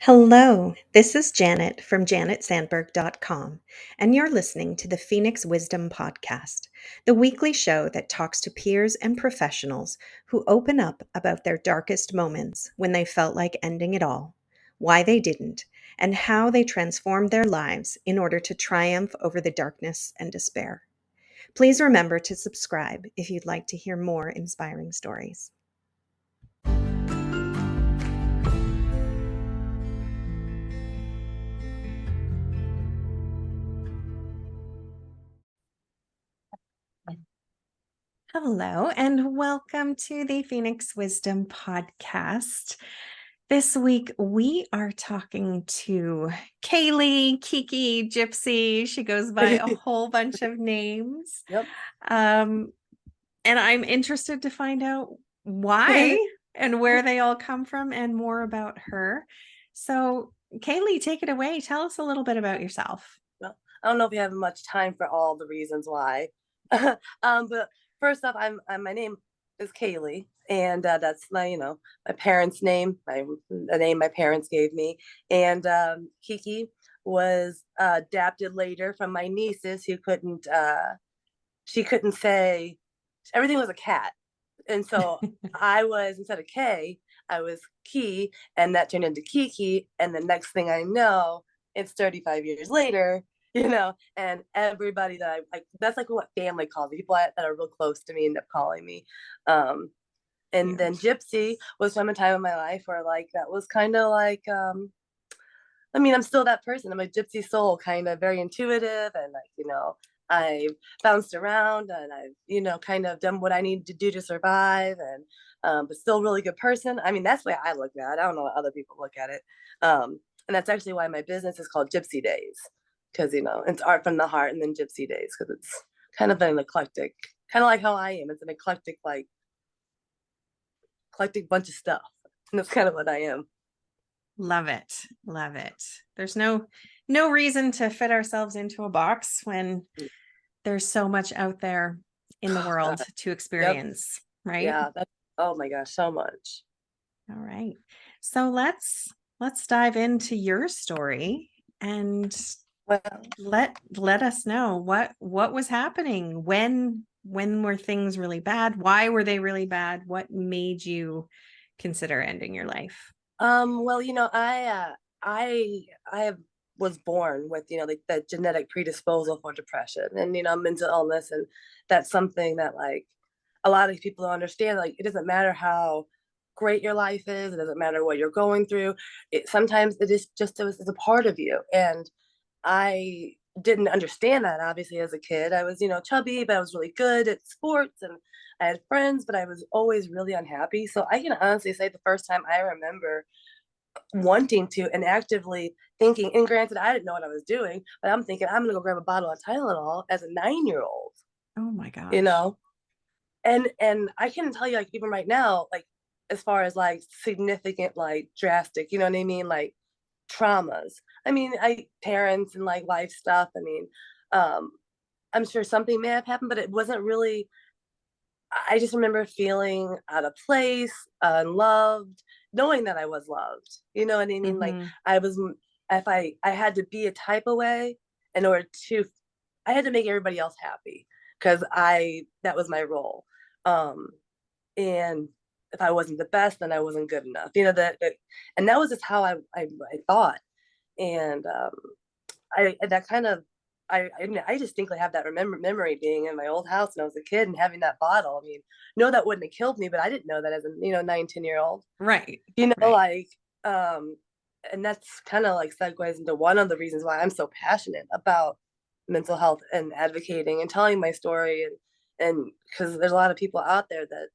Hello, this is Janet from janetsandberg.com, and you're listening to the Phoenix Wisdom Podcast, the weekly show that talks to peers and professionals who open up about their darkest moments when they felt like ending it all, why they didn't, and how they transformed their lives in order to triumph over the darkness and despair. Please remember to subscribe if you'd like to hear more inspiring stories. Hello, and welcome to the Phoenix Wisdom Podcast. This week, we are talking to Kaleigh, Kiki, Gypsy. She goes by a whole bunch of names. Yep. And I'm interested to find out why and where they all come from and more about her. So, Kaleigh, take it away. Tell us a little bit about yourself. Well, I don't know if we have much time for all the reasons why. But first off, my name is Kaleigh, and that's my parents' name, the name my parents gave me. And Kiki was adapted later from my nieces who couldn't she couldn't say everything was a cat. And so I was, instead of K, I was Key, and that turned into Kiki. And the next thing I know, it's 35 years later, and everybody that I like, that's like what family calls me. People that are real close to me end up calling me. And then Gypsy was from a time in my life where like that was kind of like I'm still that person. I'm a gypsy soul, kind of very intuitive, and I've bounced around, and I've kind of done what I need to do to survive, and but still really good person. I mean, that's the way I look at it. I don't know what other people look at it. And that's actually why my business is called Gypsy Days, because it's art from the heart, and then Gypsy Days, because it's kind of an eclectic, kind of like how I am. It's an eclectic, like eclectic bunch of stuff, and that's kind of what I am. Love it. Love it. There's no reason to fit ourselves into a box when there's so much out there in the world to Yep. experience, right? Yeah. Oh my gosh, so much. All right. So let's dive into your story and Well, let us know what was happening. When were things really bad? Why were they really bad? What made you consider ending your life? well, I was born with, like the genetic predisposal for depression and, mental illness. And that's something that like a lot of people don't understand. Like, it doesn't matter how great your life is. It doesn't matter what you're going through. Sometimes it is just, it's a part of you. And I didn't understand that obviously as a kid. I was, chubby, but I was really good at sports, and I had friends, but I was always really unhappy. So I can honestly say the first time I remember wanting to and actively thinking, and granted, I didn't know what I was doing, but I'm thinking I'm gonna go grab a bottle of Tylenol as a 9-year old, Oh my gosh. you know? And I can't tell you, like, even right now, like, as far as like significant, like drastic, you know what I mean? Like traumas. I mean, parents and like life stuff. I mean, um, I'm sure something may have happened, but it wasn't really. I just remember feeling out of place, unloved, knowing that I was loved. You know what I mean? Like, Mm-hmm. I was, if I had to be a type of way in order to, I had to make everybody else happy, because that was my role. Um, and if I wasn't the best, then I wasn't good enough. And that was just how I thought. And I that kind of I distinctly have that memory being in my old house when I was a kid and having that bottle. I mean, no, that wouldn't have killed me, but I didn't know that as a 9, 10 year old. Right. Right. Like um, and that's kind of like segues into one of the reasons why I'm so passionate about mental health and advocating and telling my story, and because there's a lot of people out there that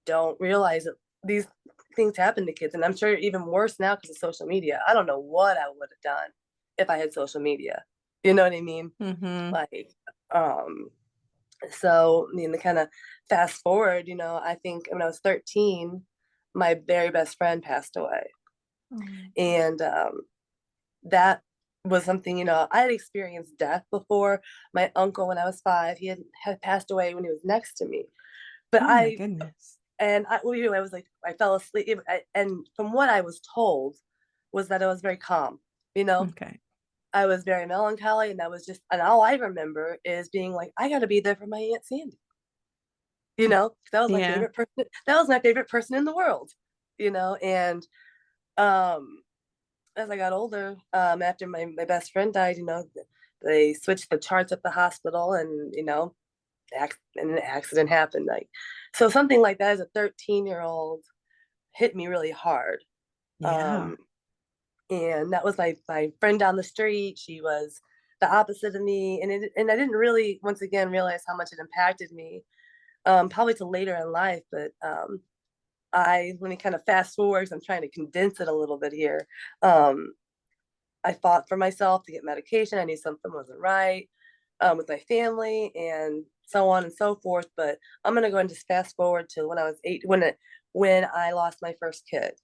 don't realize that these things happen to kids, and I'm sure even worse now because of social media. I don't know what I would have done if I had social media. You know what I mean? Mm-hmm. Like, um, so I mean, the kind of fast forward, I think when I was 13, my very best friend passed away, Oh. and that was something, I had experienced death before. My uncle, when I was 5, he had passed away when he was next to me, but Oh my goodness. I was like, I fell asleep, and from what I was told, was that I was very calm. You know, Okay. I was very melancholy, and and all I remember is being like, I got to be there for my Aunt Sandy. You know, that was my Yeah. favorite person. That was my favorite person in the world. And um, as I got older, after my best friend died, they switched the charts at the hospital, and an accident happened. Like, so something like that as a 13-year-old hit me really hard. Yeah. Um, and that was my friend down the street. She was the opposite of me, and I didn't really, once again, realize how much it impacted me. Probably to later in life, but let me kind of fast forward because I'm trying to condense it a little bit here. Um, I fought for myself to get medication. I knew something wasn't right with my family and so on and so forth. But I'm gonna go and just fast forward to when I was 8, when I lost my first kid,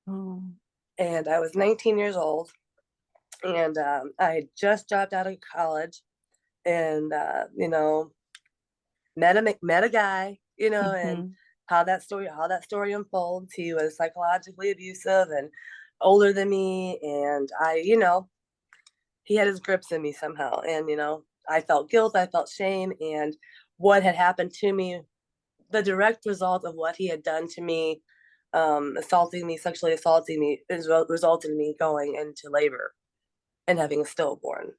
Oh. and I was 19 years old, and I had just dropped out of college, and met a guy, and Hmm. how that story unfolds. He was psychologically abusive and older than me, and he had his grips in me somehow, and I felt guilt, I felt shame, and what had happened to me, the direct result of what he had done to me, sexually assaulting me, resulted in me going into labor and having a stillborn.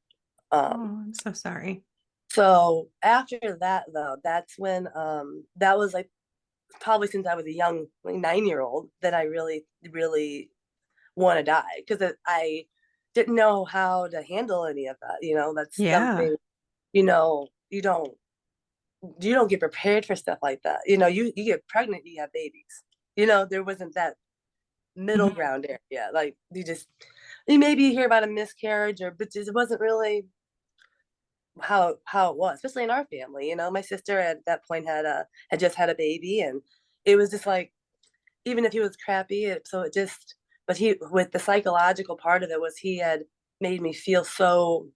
um, Oh, I'm so sorry. so after that, though, that's when that was like probably since I was a young, like, 9-year old, that I really really want to die, because I didn't know how to handle any of that. That's Yeah. something, you know you don't you don't get prepared for stuff like that. You get pregnant, you have babies. There wasn't that middle Mhm. ground area. Like, you maybe hear about a miscarriage, but it wasn't really how it was, especially in our family. My sister at that point had just had a baby, and it was just like, even if he was crappy, but he, with the psychological part of it, was he had made me feel so,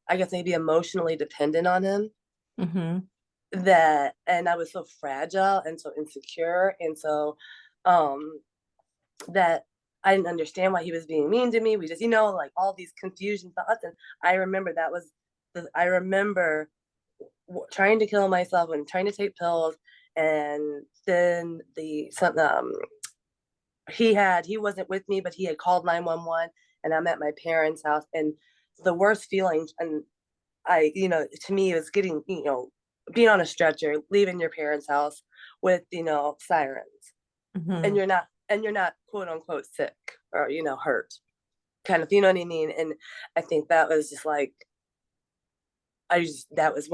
I guess, maybe emotionally dependent on him, Mhm. and I was so fragile and so insecure, and so um that I didn't understand why he was being mean to me. We just, like, all these confusion thoughts, and I remember trying to kill myself and trying to take pills, and then he wasn't with me, but he had called 911, and I'm at my parents' house, and the worst feeling, and to me, it was getting, being on a stretcher, leaving your parents' house with, sirens, and Mhm. you're not quote unquote sick, or hurt, kind of, you know what I mean. And I think that was just like, that was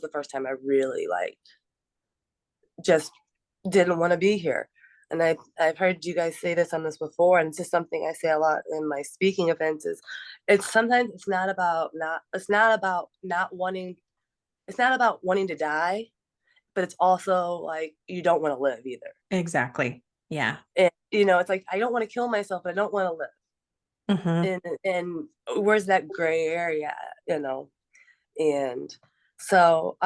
the first time I really, like, just didn't want to be here. And I've heard you guys say this on this before, and it's just something I say a lot in my speaking events. Is it's sometimes it's not about not wanting it's not about wanting to die, but it's also like you don't want to live either. Exactly. Yeah. And it's like, I don't want to kill myself, but I don't want to live. Mhm. And where's that gray area, you know? And so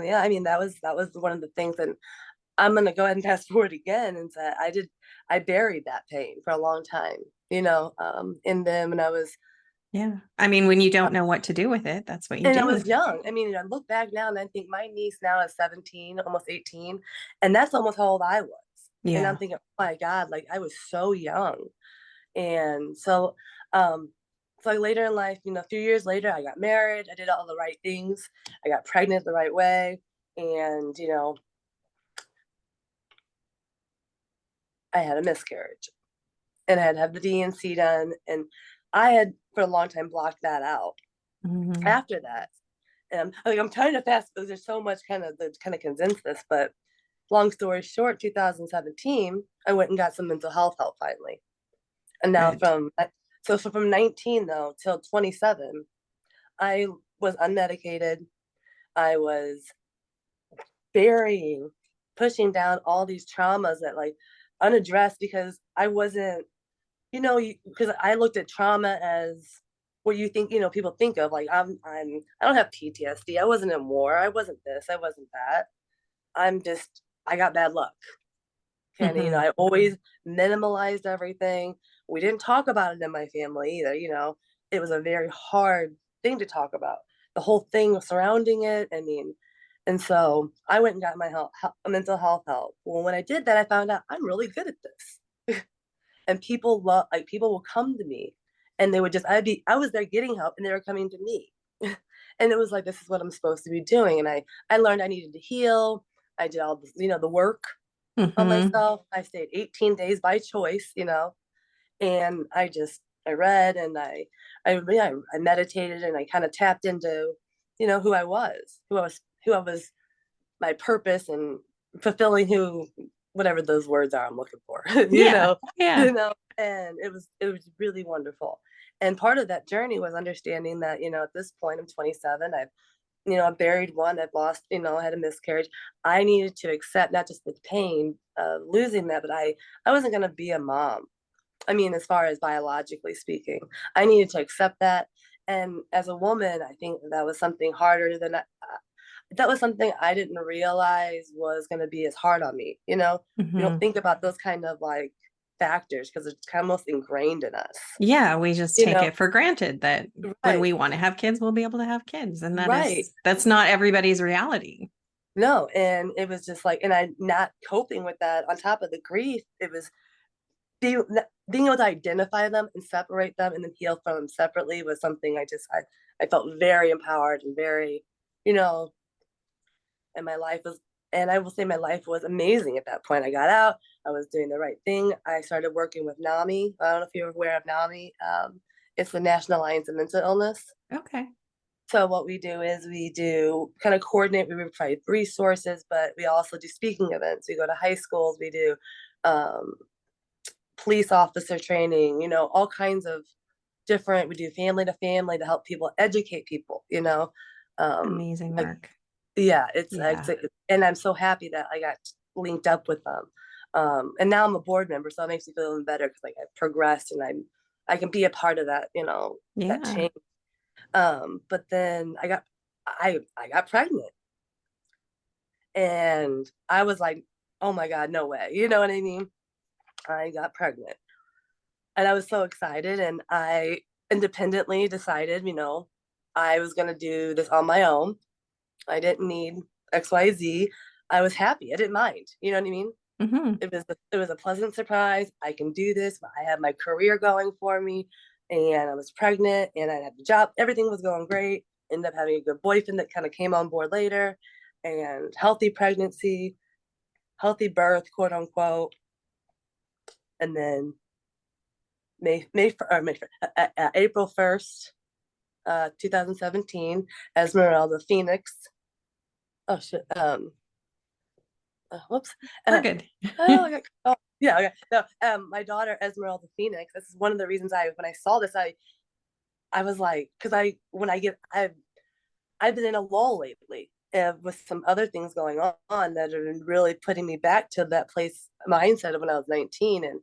yeah, I mean, that was one of the things. And I'm gonna go ahead and fast forward again and say I buried that pain for a long time, in them, and Yeah. I mean, when you don't know what to do with it, that's what you I was do. young. I mean, I look back now and I think my niece now is 17, almost 18, and that's almost how old I was. And I'm Yeah. thinking, oh my God, like, I was so young. And um, so like, later in life, a few years later, I got married. I did all the right things. I got pregnant the right way, and I had a miscarriage, and I had to have the DNC done, and I had for a long time blocked that out. Mhm. After that, and I'm trying to fast because there's so much to kind of condense this, but long story short, 2017, I went and got some mental health help finally. And now Good. from 19 though till 27, I was unmedicated. I was burying, pushing down all these traumas that, like, unaddressed, because I wasn't, because I looked at trauma as what you think, people think of, like, I don't have PTSD. I wasn't in war. I wasn't this. I wasn't that. I got bad luck. kind of, I always minimalized everything. We didn't talk about it in my family either. It was a very hard thing to talk about. The whole thing surrounding it. I mean, and so I went and got my mental health help. Well, when I did that, I found out I'm really good at this. And people will come to me, and they would just I was there getting help, and they were coming to me. And it was like, this is what I'm supposed to be doing. And I learned I needed to heal. I did all this, the work on Mm-hmm. myself. I stayed 18 days by choice, and I read, and I meditated, and I kind of tapped into, who I was, my purpose, and fulfilling whatever those words are I'm looking for, Yeah. Yeah. and it was really wonderful. And part of that journey was understanding that, at this point I'm 27. I buried one. I've lost, I had a miscarriage. I needed to accept not just the pain of losing that, but I wasn't going to be a mom. I mean, as far as biologically speaking, I needed to accept that. And as a woman, I think that was something harder that was something I didn't realize was going to be as hard on me. You don't Mm-hmm. think about those kind of like factors because it's kind of most ingrained in us. Yeah, we just You take know, it for granted that when right, we want to have kids, we'll be able to have kids. And right. that's not everybody's reality. No, and it was just like, and I not coping with that. On top of the grief, it was being being able to identify them and separate them and then heal from them separately was something I felt very empowered and very, you know, and I will say my life was amazing at that point. I got out, I was doing the right thing. I started working with NAMI. I don't know if you're aware of NAMI. It's the National Alliance of Mental Illness. Okay. So what we do is we do kind of coordinate, we provide resources, but we also do speaking events. We go to high schools, we do um, police officer training, all kinds of different, we do family to family to help people, educate people, Amazing like, work. yeah, Yeah. and I'm so happy that I got linked up with them. And now I'm a board member, so it makes me feel even better because like I've progressed and I can be a part of that, that Yeah. change. But then I got pregnant, and I was like, oh my God, no way. You know what I mean? I got pregnant, and I was so excited, and I independently decided, I was going to do this on my own. I didn't need XYZ. I was happy. I didn't mind. You know what I mean? Hmm. It was a pleasant surprise. I can do this. I had my career going for me, and I was pregnant, and I had the job. Everything was going great. Ended up having a good boyfriend that kind of came on board later, and healthy pregnancy, healthy birth, quote unquote. And then April 1st, 2017, Esmeralda Phoenix. Oh shit. Whoops. We're Uh, good. oh, yeah. Okay. No, my daughter Esmeralda Phoenix. This is one of the reasons when I saw this, I was like, because I've been in a lull lately with some other things going on that have been really putting me back to that place mindset of when I was 19. And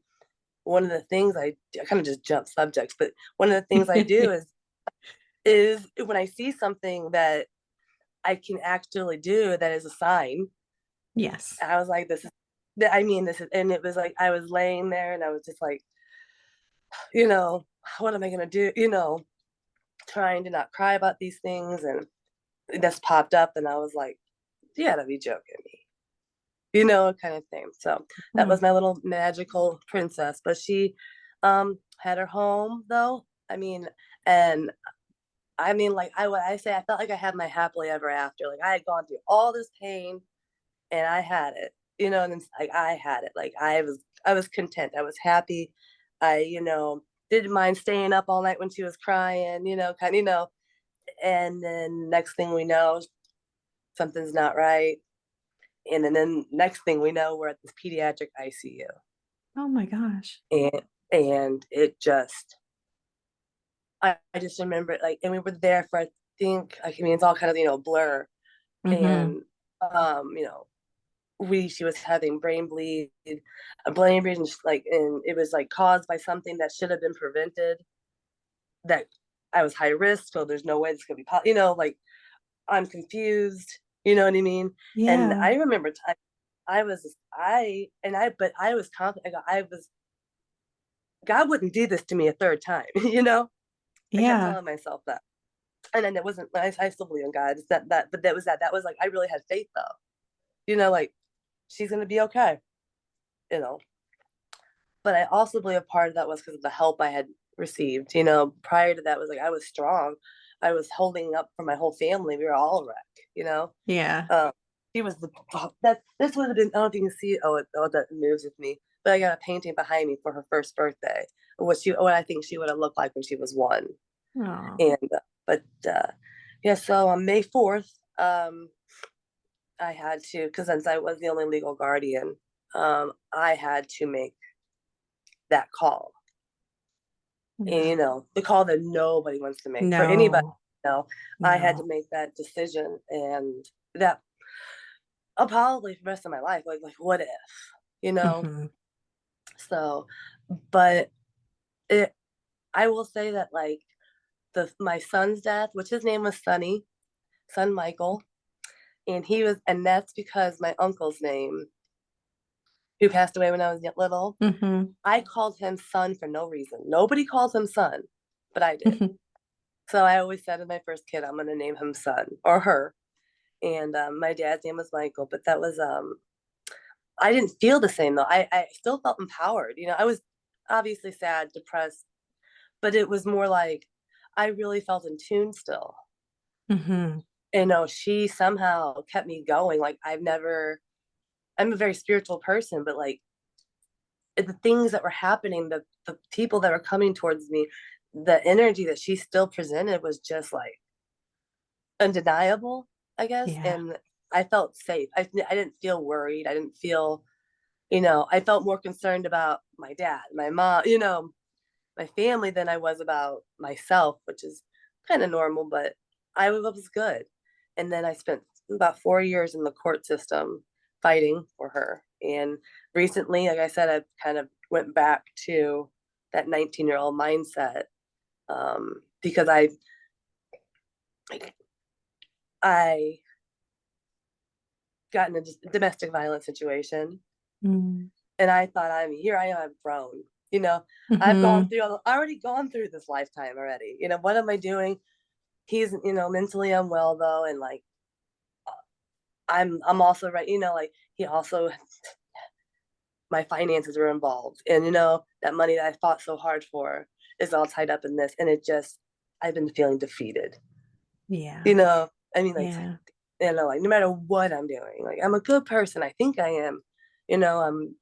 one of the things I kind of just jump subjects, but one of the things I do is when I see something that I can actually do that is a sign. Yes. I was like, this is, and it was like I was laying there, and I was just like, you know, what am I gonna do? Trying to not cry about these things, and this popped up, and I was like, you gotta be joking me, kind of thing. So that Hmm. was my little magical princess. But she had her home though. And like I say, I felt like I had my happily ever after. Like I had gone through all this pain, and I had it, and it's like I had it. Like I was content. I was happy. I didn't mind staying up all night when she was crying, and then next thing we know, something's not right. And then next thing we know, we're at this pediatric ICU. Oh my gosh. And it just, I just remember it, like, and we were there for, I think, it's all kind of, blur. Hmm. And, you know, she was having a brain bleed, and and it was like caused by something that should have been prevented. That I was high risk, so there's no way this could be, like I'm confused. You know what I mean? And Yeah. I remember but I was confident. God wouldn't do this to me a third time, you know? I kept Yeah. telling myself that. And then it wasn't, I still believe in God. It's but that was like, I really had faith though, you know, like she's going to be okay, you know? But I also believe a part of that was because of the help I had received, you know? Prior to that was like, I was strong. I was holding up for my whole family. We were all a wreck, you know? Yeah. Um, she was this would have been, I don't know if you can see it. That moves with me. But I got a painting behind me for her first birthday, what I think she would have looked like when she was one. Oh. And but yeah, so on May 4th, I had to, because since I was the only legal guardian, I had to make that call. And Yeah. you know, the call that nobody wants to make for anybody. No. You know, I had to No. make that decision, and that I'll probably for the rest of my life, like what if, you know? Hmm. So, but it, I will say that like my son's death, which his name was son Michael, and that's because my uncle's name, who passed away when I was little, Hmm. I called him son for no reason. Nobody calls him son, but I did. So I always said to my first kid, I'm gonna name him son or her. And my dad's name was Michael, but that was I didn't feel the same though. I still felt empowered. You know, I was obviously sad, depressed, but it was more like I really felt in tune still. Hmm. You know, she somehow kept me going. Like I'm a very spiritual person, but like the things that were happening, the people that were coming towards me, the energy that she still presented was just like undeniable, I guess. Yeah. And I felt safe. I didn't feel worried. I didn't feel, you know, I felt more concerned about my dad, my mom, you know, my family than I was about myself, which is kind of normal, but I was good. And then I spent about 4 years in the court system fighting for her. And recently, like I said, I kind of went back to that 19-year-old mindset, because I got in a domestic violence situation, Mm. and I thought, here I am, I've grown. You know, Hmm. already gone through this lifetime already. You know, what am I doing? He's, you know, mentally unwell though, and like I'm also right. You know, like he also, my finances were involved, and you know that money that I fought so hard for is all tied up in this, and I've been feeling defeated. You Yeah. know, I mean, like Yeah. you know, like no matter what I'm doing, like I'm a good person. I think I am. You know, I'm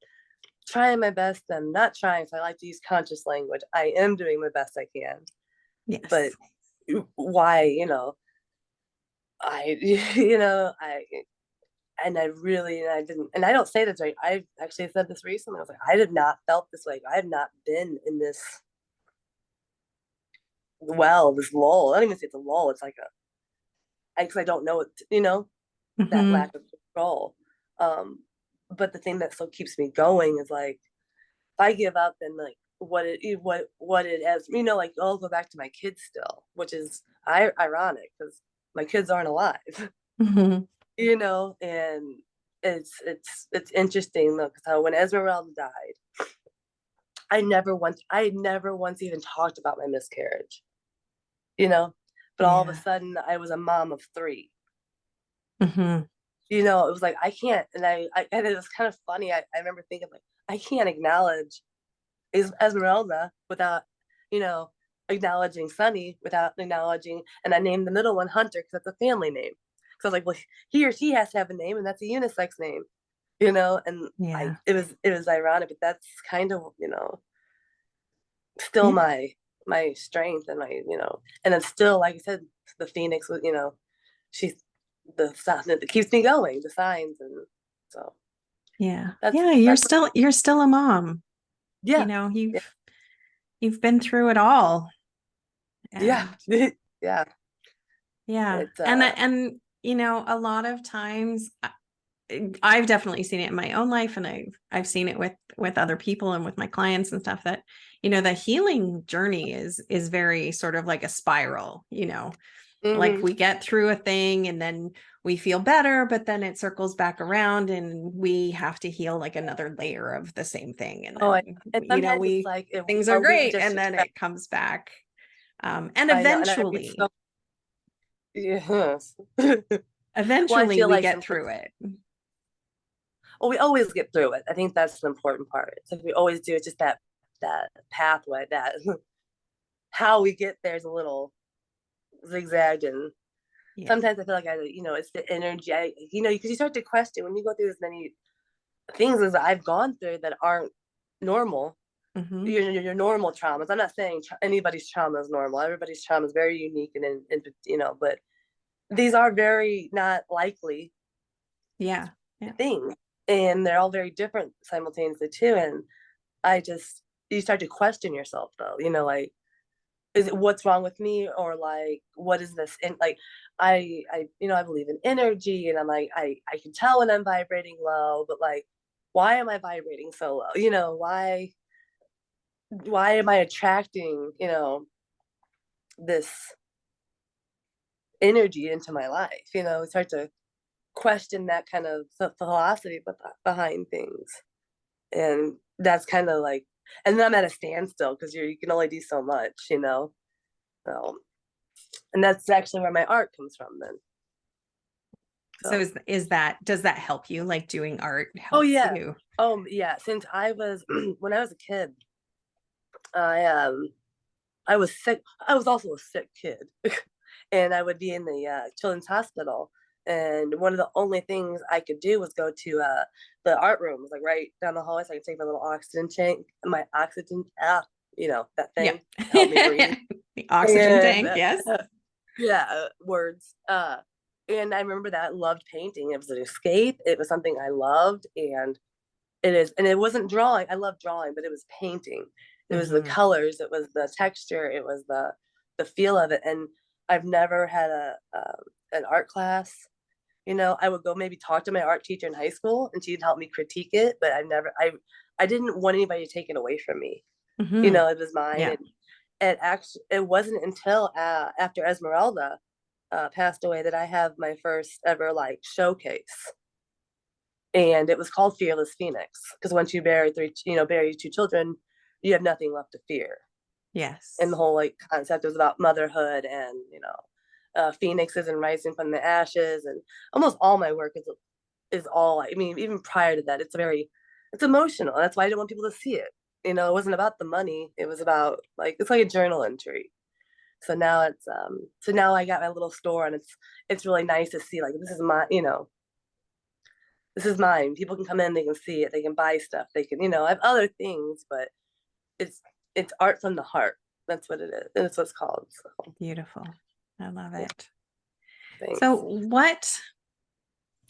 trying my best. I'm not trying. So I like to use conscious language. I am doing the best I can. But Yes. why, you know, I, you know, I didn't, and I don't say this right. I actually said this recently. I was like, I did not felt this way. I have not been in this this lull. I don't even say it's a lull. It's like because I don't know it, you know, that Hmm. lack of control. Um, but the thing that still keeps me going is like, if I give up, then like what it is, you know, like I'll go back to my kids still, which is ironic because my kids aren't alive, Hmm. you know, and it's interesting though because how when Esmeralda died, I never once even talked about my miscarriage, you know, but all of a Yeah. sudden I was a mom of three. Hmm. You know, it was like I can't, and it was kind of funny. I remember thinking like I can't acknowledge Esmeralda without, you know, acknowledging Sunny, without acknowledging, and I named the middle one Hunter because that's a family name. So I was like, well, he or she has to have a name, and that's a unisex name, you know. And Yeah. it was ironic, but that's kind of, you know, still Yeah. my strength and my, you know, and it's still like I said, the Phoenix was, you know, she's the sign that keeps me going, the signs, and so Yeah. Yeah. You're that's still a mom. You yeah, know, yeah, you've been through it all. yeah, And yeah. yeah. It's And you know, a lot of times I've definitely seen it in my own life, and I've seen it with other people and with my clients and stuff, that, you know, the healing journey is very sort of like a spiral, you know. Like Hmm. we get through a thing and then we feel better, but then it circles back around and we have to heal like another layer of the same thing. And Oh, then, and sometimes it's we like things are we great just and then expect. it comes back. And I know, and I'd be so. Yes. Well, I eventually feel we like get sometimes. through it. Well, we always get through it. I think that's the important part. So we always do. It's just that pathway, that how we get there is a little zigzagged, and Yeah. sometimes I feel like it's the energy. Because you start to question when you go through as many things as I've gone through that aren't normal. Mm-hmm. Your normal traumas. I'm not saying anybody's trauma is normal. Everybody's trauma is very unique, but these are very not likely Yeah. Yeah. things, and they're all very different simultaneously too. And I just you start to question yourself though. Like, is it what's wrong with me, or like what is this? And like I believe in energy, and I'm like I can tell when I'm vibrating low, but like why am I vibrating so low? Why am I attracting this energy into my life? Start to question that kind of philosophy behind things, and that's kind of like, and then I'm at a standstill because you can only do so much. So, and that's actually where my art comes from then. So So, does that help you? Like doing art oh helps yeah, you? oh yeah. Since I was when I was a kid, I was sick. I was also a sick kid, and I would be in the children's hospital. And one of the only things I could do was go to the art room, it was like right down the hallway, so I could take my little oxygen tank, my oxygen, that Yeah. thing to help me breathe. The oxygen And tank, yes. yeah, words. And I remember that I loved painting. It was an escape. It was something I loved, and it wasn't drawing. I love drawing, but it was painting. It was the Mm-hmm. colors. It was the texture. It was the feel of it. And I've never had an art class. I would go maybe talk to my art teacher in high school, and she'd help me critique it. But I didn't want anybody to take it away from me. Mm-hmm. It was mine, Yeah. and it wasn't until after Esmeralda passed away that I have my first ever like showcase, and it was called Fearless Phoenix, because once you bury two children, you have nothing left to fear. And the Yes. whole like concept was about motherhood, and phoenixes and rising from the ashes, and almost all my work is all. I mean, even prior to that, it's emotional. That's why I didn't want people to see it. It wasn't about the money. It was about like it's like a journal entry. So now I got my little store, and it's really nice to see like this is mine. People can come in, they can see it, they can buy stuff, they can, I have other things, but it's it's art from the heart. That's what it is. That's what it's called. So Beautiful. I love yeah, it. So thanks.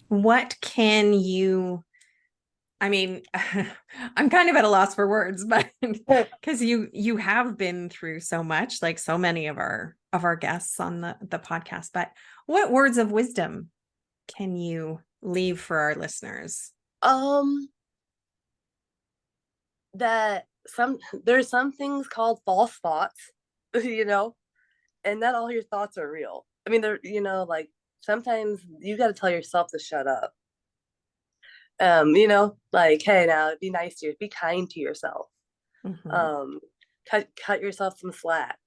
what can you, I mean, I'm kind of at a loss for words, but because you have been through so much, like so many of our guests on the podcast, but what words of wisdom can you leave for our listeners? um that there's some things called false thoughts, you know, and not all your thoughts are real. I mean, they're, like sometimes you got to tell yourself to shut up. Like, hey, now be nice to you, be kind to yourself. Mm-hmm. Um, cut yourself some slack.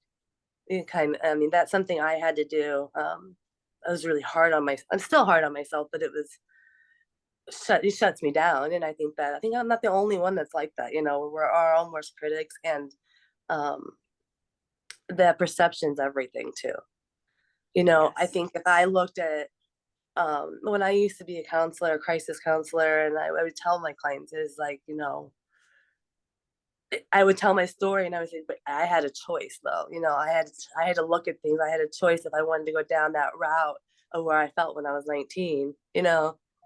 I mean, that's something I had to do. I was really hard on I'm still hard on myself, but it shuts me down. And I think I'm not the only one that's like that. We're our own worst critics, and um, that perception's everything too. I Yes. think if I looked at when I used to be a counselor, a crisis counselor, and I would tell my clients is like, I would tell my story, and I would say, but I had a choice though. I had to look at things. I had a choice if I wanted to go down that route of where I felt when I was 19, and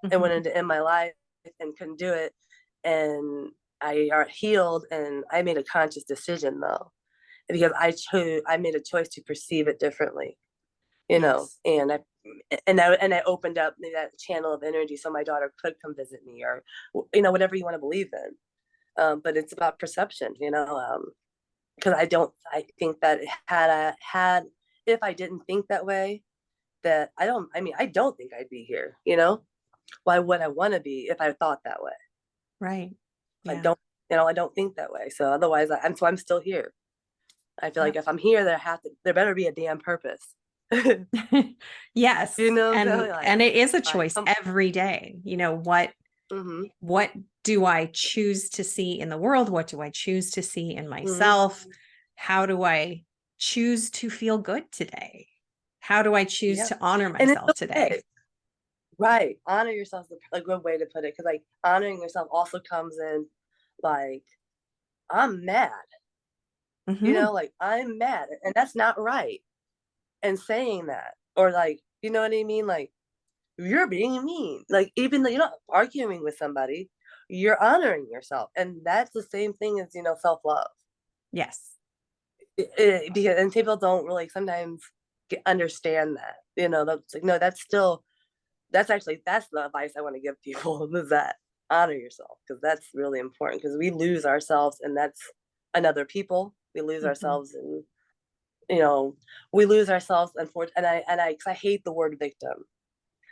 Mm-hmm. wanted to end my life and couldn't do it. And I are healed, and I made a conscious decision though, because I made a choice to perceive it differently, Yes. and I opened up that channel of energy so my daughter could come visit me, or whatever you want to believe in. But it's about perception, because I think that had if I didn't think that way, that I don't think I'd be here, why would I want to be if I thought that way? Right. I Yeah. don't, I don't think that way. So otherwise, I'm still here. I feel like Yep. if I'm here, there better be a damn purpose. Yes. So And it is a like, choice every day. mm-hmm, What do I choose to see in the world? What do I choose to see in mm-hmm, myself? How do I choose to feel good today? How do I choose yeah, to honor and it's myself okay, today? right? Honor yourself is a good way to put it, because like honoring yourself also comes in, like, I'm mad, Hmm. like I'm mad, and that's not right. And saying that, or like, you know what I mean, like, you're being mean. Like, even though you're not arguing with somebody, you're honoring yourself. And that's the same thing as, self love. Yes. Because, and people don't really sometimes understand that. That's like, no, that's the advice I want to give people is that honor yourself, because that's really important, because we lose ourselves, and that's another people. We lose Hmm. ourselves, and, you know, we lose ourselves, unfortunately. Cause I hate the word victim,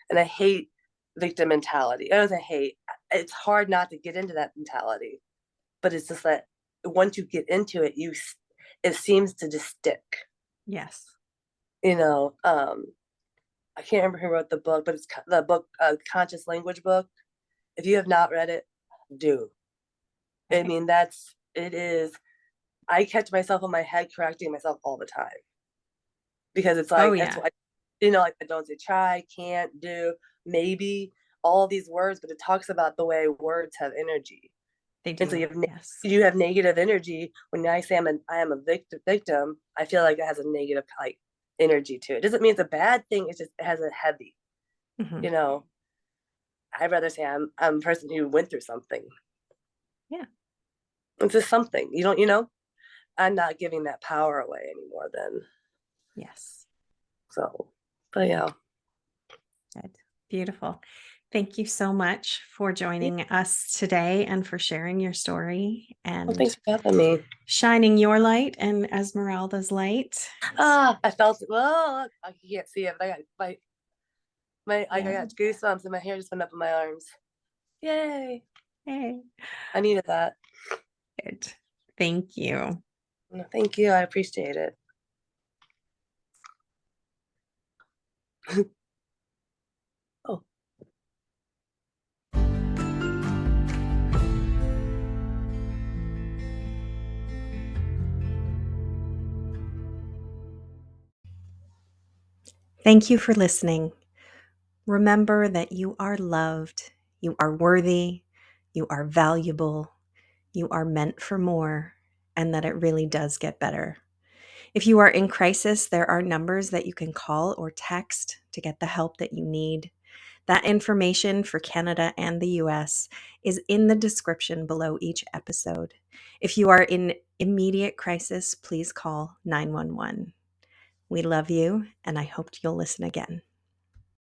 and I hate victim mentality. I don't say hate. It's hard not to get into that mentality, but it's just that once you get into it, it seems to just stick. Yes. You know, I can't remember who wrote the book, but it's the book, Conscious Language book. If you have not read it, do. I Okay. mean, it is. I catch myself in my head correcting myself all the time, because it's Oh, like that's yeah. what like, I don't say try, can't, do, maybe, all these words, but it talks about the way words have energy. They And so do. Yes. you have negative energy. When I say I am a victim, I feel like it has a negative, like, energy to it. It doesn't mean it's a bad thing. It's just it has a heavy. Hmm. You know, I'd rather say I'm a person who went through something. Yeah. It's just something. I'm not giving that power away anymore. Then Yes. so, but yeah. Good. Beautiful. Thank you so much for Yeah. joining us today and for sharing your story Well, and thanks for having me. shining your light and Esmeralda's light. I felt it. Well, I can't see it, but I Yeah. got goosebumps, and my hair just went up in my arms. Yay! Hey. I needed that. Good. Thank you. No, thank you. I appreciate it. Oh. Thank you for listening. Remember that you are loved, you are worthy, you are valuable, you are meant for more, and that it really does get better. If you are in crisis, there are numbers that you can call or text to get the help that you need. That information for Canada and the US is in the description below each episode. If you are in immediate crisis, please call 911. We love you, and I hope you'll listen again.